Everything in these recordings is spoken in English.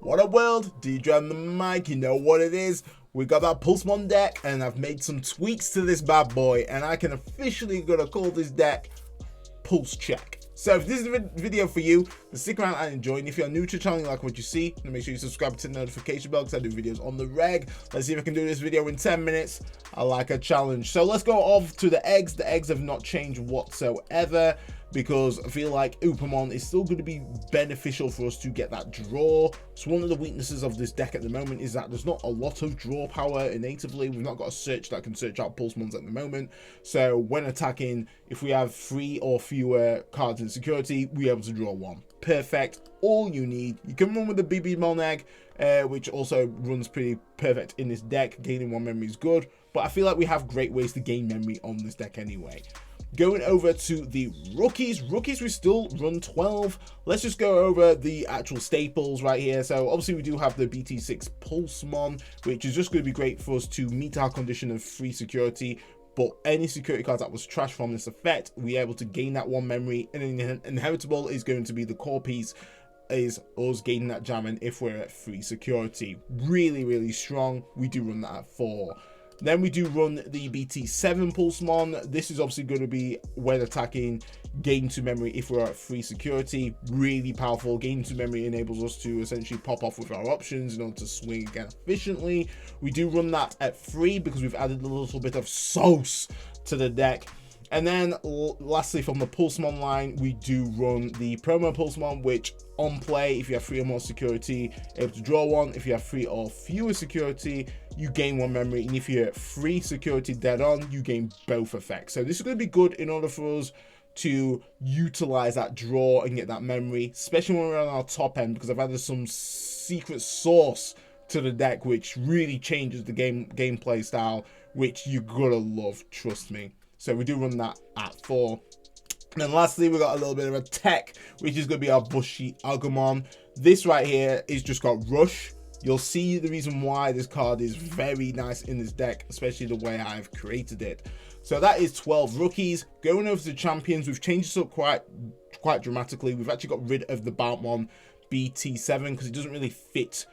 What up world, DJ on the mic, you know what it is. We got that Pulsemon deck and I've made some tweaks to this bad boy and I can officially gonna call this deck Pulse Check. So if this is a video for you, then stick around and enjoy. And if you're new to the channel and you like what you see, then make sure you subscribe to the notification bell because I do videos on the reg. Let's see if I can do this video in 10 minutes. I like a challenge. So let's go off to the eggs. The eggs have not changed whatsoever, because I feel like Upamon is still going to be beneficial for us to get that draw. So one of the weaknesses of this deck at the moment is that there's not a lot of draw power natively. We've not got a search that can search out Pulsemons at the moment. So when attacking, if we have 3 or fewer cards in security, we're able to draw 1. Perfect. All you need. You can run with the Digimon egg, which also runs pretty perfect in this deck. Gaining 1 memory is good, but I feel like we have great ways to gain memory on this deck anyway. Going over to the rookies, we still run 12. Let's just go over the actual staples right here. So obviously we do have the BT6 Pulsemon, which is just going to be great for us to meet our condition of free security. But any security cards that was trashed from this effect, we're able to gain that 1 memory, and then inheritable is going to be the core piece, is us gaining that jamming if we're at free security. Really strong. We do run that at 4. Then we do run the BT7 Pulsemon. This is obviously going to be when attacking, gain 2 memory if we're at free security. Really powerful. Gain 2 memory enables us to essentially pop off with our options in order to swing again efficiently. We do run that at 3 because we've added a little bit of sauce to the deck. And then lastly, from the Pulsemon line, we do run the promo Pulsemon, which on play, if you have 3 or more security, able to draw 1. If you have 3 or fewer security, you gain 1 memory. And if you're at free security dead on, you gain both effects. So this is going to be good in order for us to utilize that draw and get that memory, especially when we're on our top end, because I've added some secret sauce to the deck, which really changes the gameplay style, which you're going to love, trust me. So we do run that at 4. And then lastly, we got a little bit of a tech, which is going to be our Bushy Agumon. This right here is just got Rush. You'll see the reason why this card is very nice in this deck, especially the way I've created it. So that is 12 rookies. Going over to champions, we've changed this up quite dramatically. We've actually got rid of the Balmon BT7 because it doesn't really fit.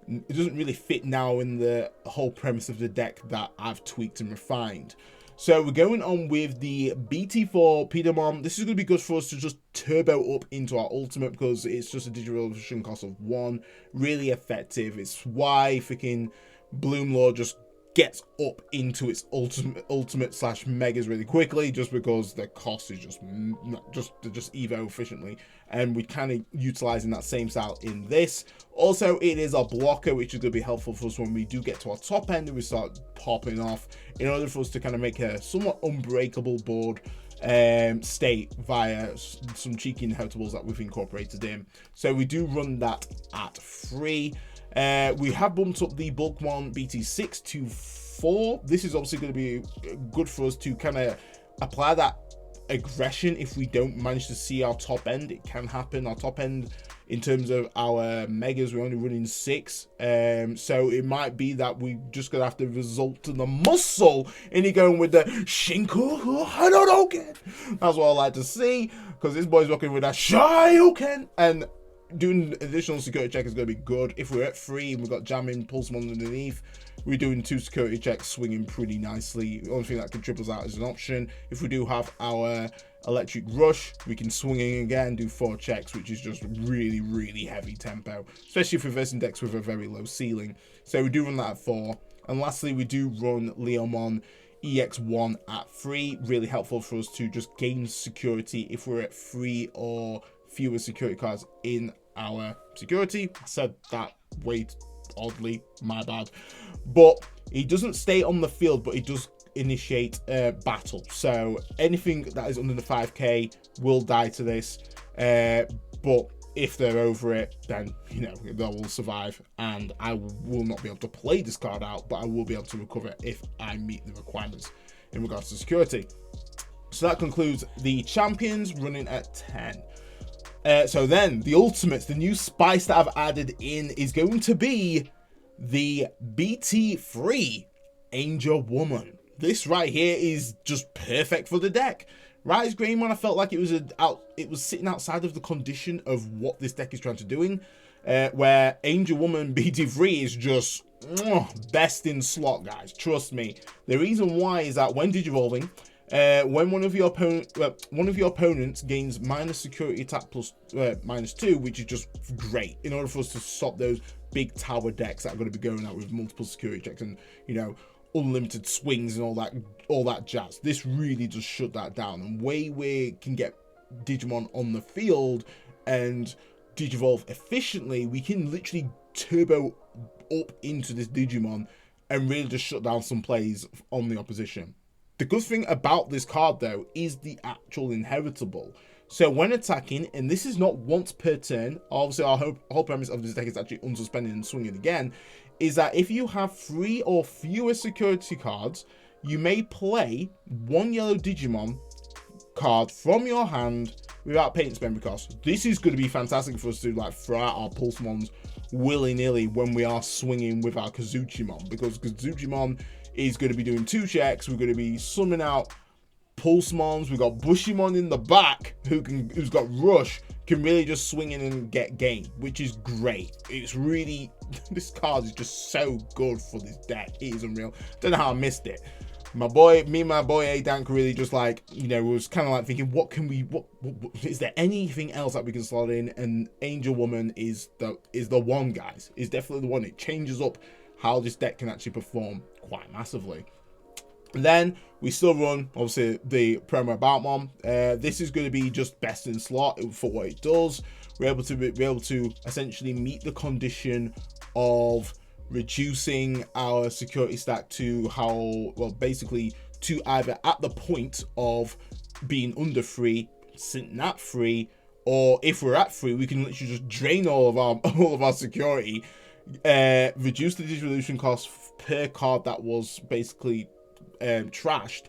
It doesn't really fit now in the whole premise of the deck that I've tweaked and refined. So we're going on with the BT4 Pidamon. This is going to be good for us to just turbo up into our ultimate because it's just a Digivolution cost of 1. Really effective. It's why freaking Bloomlord just gets up into its ultimate slash megas really quickly, just because the cost is just evo efficiently, and we're kind of utilizing that same style in this. Also, it is a blocker, which is going to be helpful for us when we do get to our top end and we start popping off, in order for us to kind of make a somewhat unbreakable board state via some cheeky inheritables that we've incorporated in. So we do run that at 3. We have bumped up the Bulkmon BT6 to 4. This is obviously going to be good for us to kind of apply that aggression if we don't manage to see our top end. It can happen. Our top end in terms of our megas, we're only running 6, so it might be that we just gonna have to resort to the muscle and he going with the Shinku Hadouken. That's what I like to see, because this boy's rocking with that Shoryuken, and doing additional security check is going to be good. If we're at 3 and we've got jamming Pulsemon underneath, we're doing 2 security checks, swinging pretty nicely. The only thing that can triple us out is an option. If we do have our electric rush, we can swing in again, do 4 checks, which is just really heavy tempo, especially for versing decks with a very low ceiling. So we do run that at 4. And lastly, we do run Leomon EX1 at 3. Really helpful for us to just gain security if we're at 3 or fewer security cards in our security. I said that way oddly, my bad. But he doesn't stay on the field, but he does initiate battle. So anything that is under the 5k will die to this. But if they're over it, then, you know, they will survive. And I will not be able to play this card out, but I will be able to recover if I meet the requirements in regards to security. So that concludes the champions, running at 10. So then the ultimates, the new spice that I've added in is going to be the BT3 Angel Woman. This right here is just perfect for the deck. Rise Greymon, I felt like it was sitting outside of the condition of what this deck is trying to do. where Angel Woman BT3 is just best in slot, guys. Trust me. The reason why is that when digivolving, when one of your opponents gains minus security attack plus -2, which is just great in order for us to stop those big tower decks that are going to be going out with multiple security checks and, you know, unlimited swings and all that jazz. This really just shut that down. And way we can get Digimon on the field and digivolve efficiently, we can literally turbo up into this Digimon and really just shut down some plays on the opposition. The good thing about this card though is the actual inheritable. So when attacking, and this is not once per turn, obviously our whole premise of this deck is actually unsuspended and swinging again, is that if you have 3 or fewer security cards, you may play 1 yellow Digimon card from your hand without paying its memory cost. This is going to be fantastic for us to like throw out our Pulsemons willy-nilly when we are swinging with our Kazuchimon, because Kazuchimon is going to be doing 2 checks. We're going to be summoning out Pulsemons. We've got Bushimon in the back who's got Rush, can really just swing in and get game, which is great. It's really, this card is just so good for this deck. It is unreal. Don't know how I missed it. Me and my boy A-Dank really just like, you know, was kind of like thinking, what is there anything else that we can slot in? And Angel Woman is the one, guys. Is definitely the one. It changes up how this deck can actually perform quite massively. And then we still run, obviously, the promo about Mom. This is going to be just best in slot for what it does. We're able to essentially meet the condition of reducing our security stack to basically to either at the point of being under 3, sitting at 3, or if we're at 3, we can literally just drain all of our security, reduce the dissolution cost per card that was basically trashed,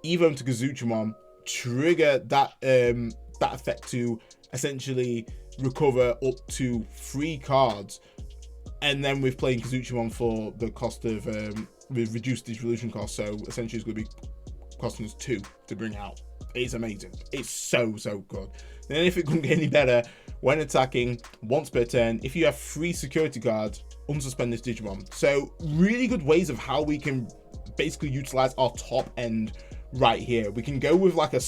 even to Kazuchimon, trigger that effect to essentially recover up to 3 cards, and then we're playing Kazuchimon for the cost of with reduced dissolution cost. So essentially, it's going to be costing us 2 to bring out. It's amazing. It's so good. Then if it couldn't get any better, when attacking once per turn, if you have 3 security cards, unsuspend this Digimon. So really good ways of how we can basically utilize our top end right here. We can go with like a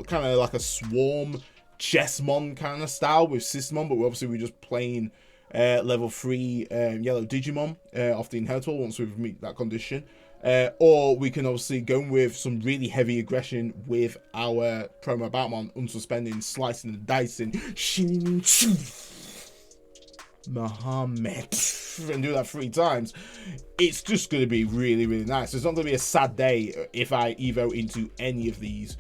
kind of like a swarm Chessmon kind of style with Systemon, but obviously we're just playing level 3 yellow Digimon off the inheritable once we've meet that condition. Or we can obviously go with some really heavy aggression with our promo Batman, unsuspending, slicing and dicing, Muhammad, and do that 3 times. It's just going to be really nice. It's not going to be a sad day if I evo into any of these,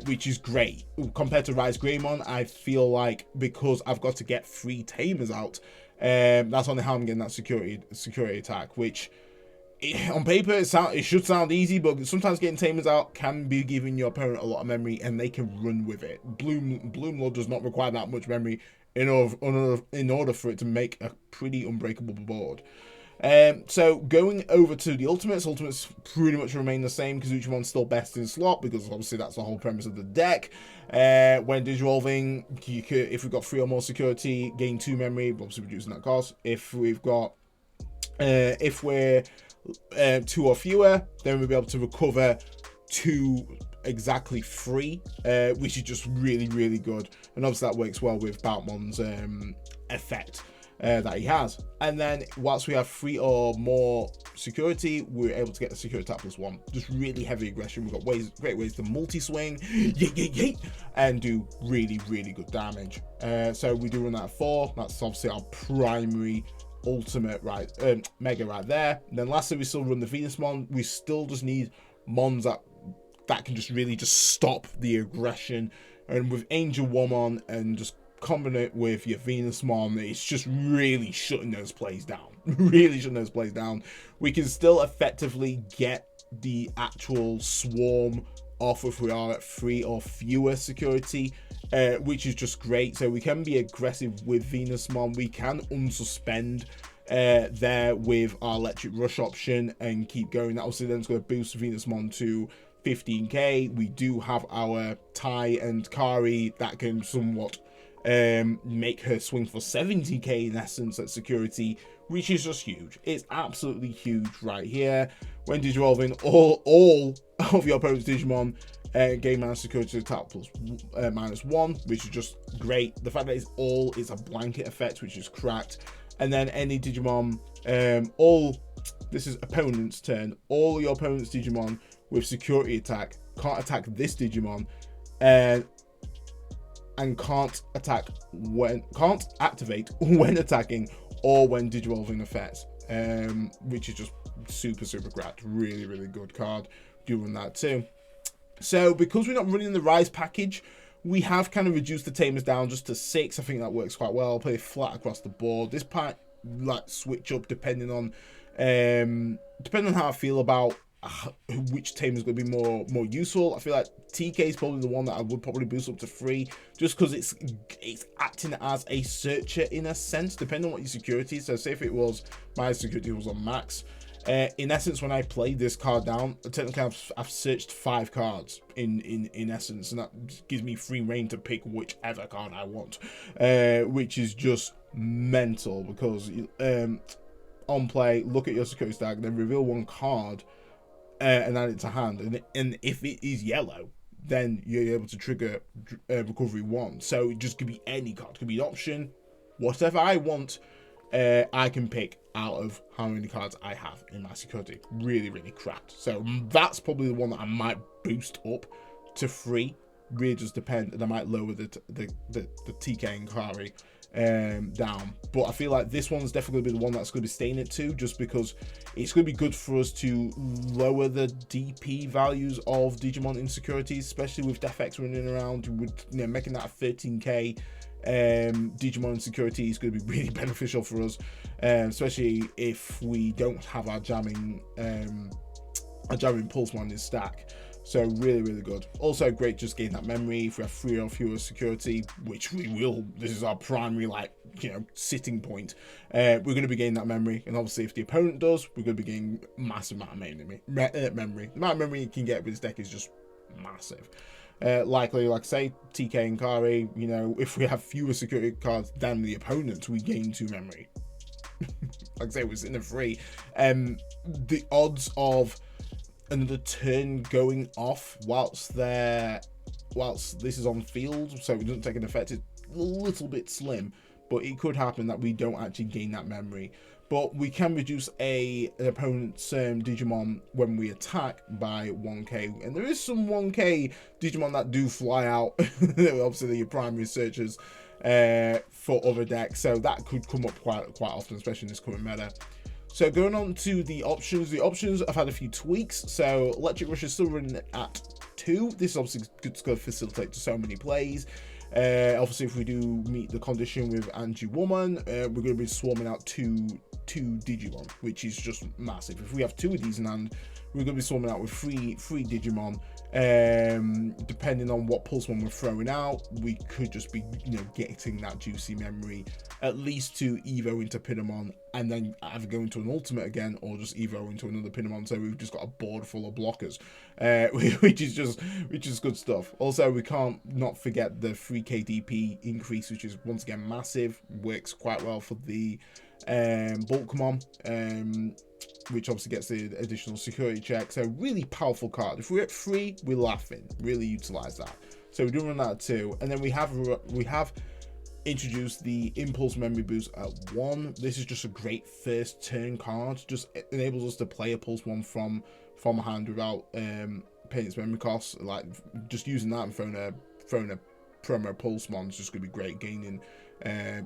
which is great. Compared to Rise Greymon, I feel like because I've got to get 3 Tamers out, that's only how I'm getting that security attack, which on paper it should sound easy, but sometimes getting Tamers out can be giving your opponent a lot of memory and they can run with it. Bloom Lord does not require that much memory in order for it to make a pretty unbreakable board. So going over to the ultimates pretty much remain the same. Kazuchimon's still best in slot because obviously that's the whole premise of the deck. When digivolving, if we've got 3 or more security, gain 2 memory, obviously reducing that cost. If we've got if we're 2 or fewer, then we'll be able to recover 2 exactly 3, which is just really good. And obviously that works well with Bautmon's effect that he has. And then whilst we have 3 or more security, we're able to get the security attack +1. Just really heavy aggression. We've got great ways to multi-swing and do really good damage. So we do run that at 4. That's obviously our primary ultimate mega right there. And then lastly, we still run the Venusmon. We still just need mons that can just really stop the aggression. And with Angel Woman and just combine it with your Venusmon, it's just really shutting those plays down. We can still effectively get the actual swarm off if we are at 3 or fewer security, which is just great. So we can be aggressive with Venusmon. We can unsuspend there with our electric rush option and keep going. That obviously then is going to boost Venusmon to 15k. We do have our Tai and Kari that can somewhat make her swing for 70k in essence at security, which is just huge. It's absolutely huge right here. When Digivolving, all of your opponent's Digimon gain mana security attack plus -1, which is just great. The fact that it's a blanket effect, which is cracked. And then any Digimon, this is opponent's turn. All your opponent's Digimon with security attack can't attack this Digimon, and can't activate when attacking or when Digivolving effects, which is just super cracked. Really good card doing that too. So because we're not running the Rise package, we have kind of reduced the Tamers down just to 6. I think that works quite well. Play flat across the board. This part like switch up depending on how I feel about which Tamer is going to be more useful. I feel like TK is probably the one that I would probably boost up to 3, just because it's acting as a searcher in a sense, depending on what your security is. So say if it was my security was on max, in essence, when I played this card down, technically I've searched 5 cards in essence, and that gives me free reign to pick whichever card I want, which is just mental. Because on play, look at your security stack, then reveal 1 card and add it to hand, and if it is yellow, then you're able to trigger recovery 1. So it just could be any card, it could be an option, whatever I want. I can pick out of how many cards I have in my security. Really cracked. So that's probably the one that I might boost up to 3. Really just depend, and I might lower the TK and Kari down. But I feel like this one's definitely going to be the one that's going to be staying at 2, just because it's going to be good for us to lower the DP values of Digimon insecurities, especially with Defex running around, with making that a 13k Digimon insecurity is going to be really beneficial for us, especially if we don't have our jamming Pulsemon in stack. So really good. Also great, just gain that memory. If we have 3 or fewer security, which we will, this is our primary sitting point, we're going to be gaining that memory. And obviously if the opponent does, we're going to be gaining massive amount of memory. The amount of memory you can get with this deck is just massive. Likely, like I say, TK and Kari, if we have fewer security cards than the opponent, we gain 2 memory. Like I say, we're sitting at 3. The odds of another turn going off whilst this is on field, so it doesn't take an effect, is a little bit slim, but it could happen that we don't actually gain that memory. But we can reduce an opponent's Digimon when we attack by 1k, and there is some 1k Digimon that do fly out. Obviously your primary searchers for other decks, so that could come up quite often, especially in this current meta. So going on to the options have had a few tweaks. So Electric Rush is still running at 2. This is obviously good to go facilitate to so many plays. Obviously if we do meet the condition with Angie Woman, we're going to be swarming out two Digimon, which is just massive. If we have 2 of these in hand, we're going to be swarming out with three Digimon. Depending on what Pulsemon we're throwing out, we could just be getting that juicy memory, at least to Evo into Pinamon, and then either go into an ultimate again or just Evo into another Pinamon. So we've just got a board full of blockers, which is good stuff. Also, we can't not forget the 3k DP increase, which is once again massive. Works quite well for the Bulkmon, which obviously gets the additional security check. So really powerful card. If we're at 3, we're laughing. Really utilize that. So we're doing that too. And then we have introduced the Impulse Memory Boost at 1. This is just a great first turn card. Just enables us to play a Pulsemon from a hand without paying its memory costs. Like just using that and throwing a promo Pulsemon is just gonna be great. Gaining a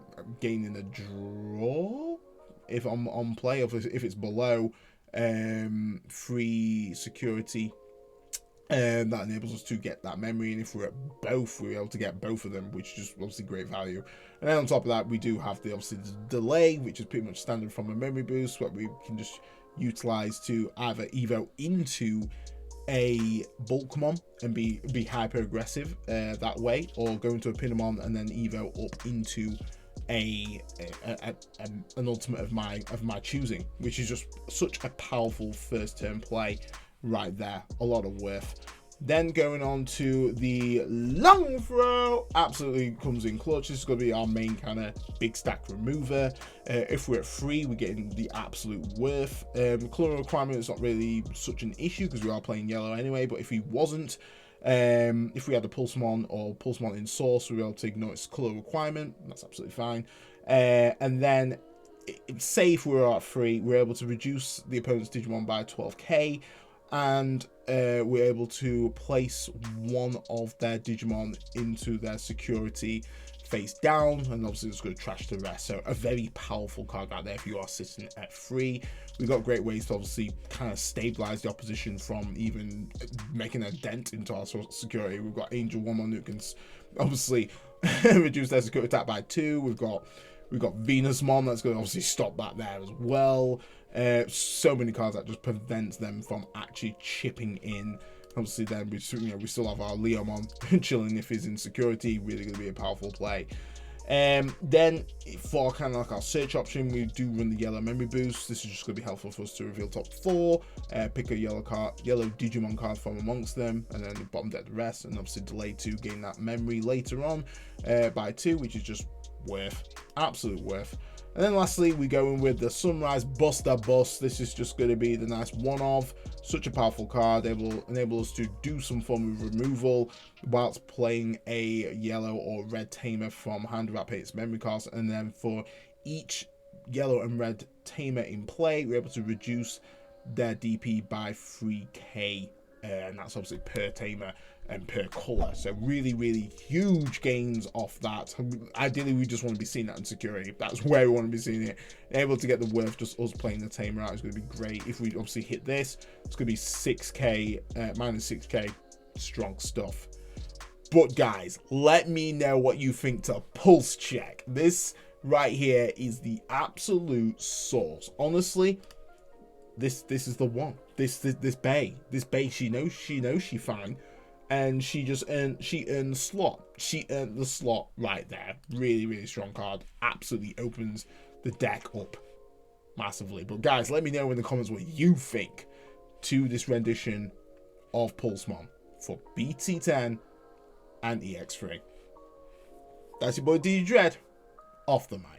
draw if I'm on play, if it's below 3 security, that enables us to get that memory. And if we're at both, we're able to get both of them, which is just obviously great value. And then on top of that, we do have the delay, which is pretty much standard from a memory boost, what we can just utilize to either Evo into a Bulkmon and be hyper aggressive that way, or go into a Pinamon and then Evo up into an ultimate of my choosing, which is just such a powerful first turn play right there. A lot of worth. Then going on to the long throw, absolutely comes in clutch. This is going to be our main kind of big stack remover. If we're at 3, we're getting the absolute worth. Color requirement is not really such an issue because we are playing yellow anyway, but if he wasn't, if we had a Pulsemon or Pulsemon in source, we'll be able to ignore its color requirement. That's absolutely fine. And then, say if we were at 3, we're able to reduce the opponent's Digimon by 12k, and we're able to place one of their Digimon into their security face down, and obviously it's going to trash the rest. So a very powerful card out there if you are sitting at 3. We've got great ways to obviously kind of stabilize the opposition from even making a dent into our security. We've got Angel Woman who can obviously reduce their security attack by 2. We've got Venusmon that's going to obviously stop that there as well. So many cards that just prevents them from actually chipping in. Obviously, then we still have our Leomon chilling if he's in security. Really going to be a powerful play. Then for kind of like our search option, we do run the yellow memory boost. This is just going to be helpful for us to reveal top 4, pick a yellow Digimon card from amongst them, and then bottom deck the rest, and obviously delay to gain that memory later on by 2, which is just absolute worth. And then lastly, we go in with the Sunrise Buster Bust. This is just going to be the nice one-of. Such a powerful card. It will enable us to do some form of removal whilst playing a yellow or red Tamer from hand without paying its memory cost. And then for each yellow and red Tamer in play, we're able to reduce their DP by 3k. And that's obviously per Tamer and per color. So really, really huge gains off that. Ideally, we just want to be seeing that in security. That's where we want to be seeing it. Able to get the worth, just us playing the Tamer out is going to be great. If we obviously hit this, it's going to be 6k, minus 6k, strong stuff. But guys, let me know what you think to pulse check. This right here is the absolute source. Honestly, this is the one. This Bay, she knows she fine, and she earned the slot. She earned the slot right there. Really, really strong card. Absolutely opens the deck up massively. But guys, let me know in the comments what you think to this rendition of Pulsemon for BT10 and EX3. That's your boy DJ Dread, off the mic.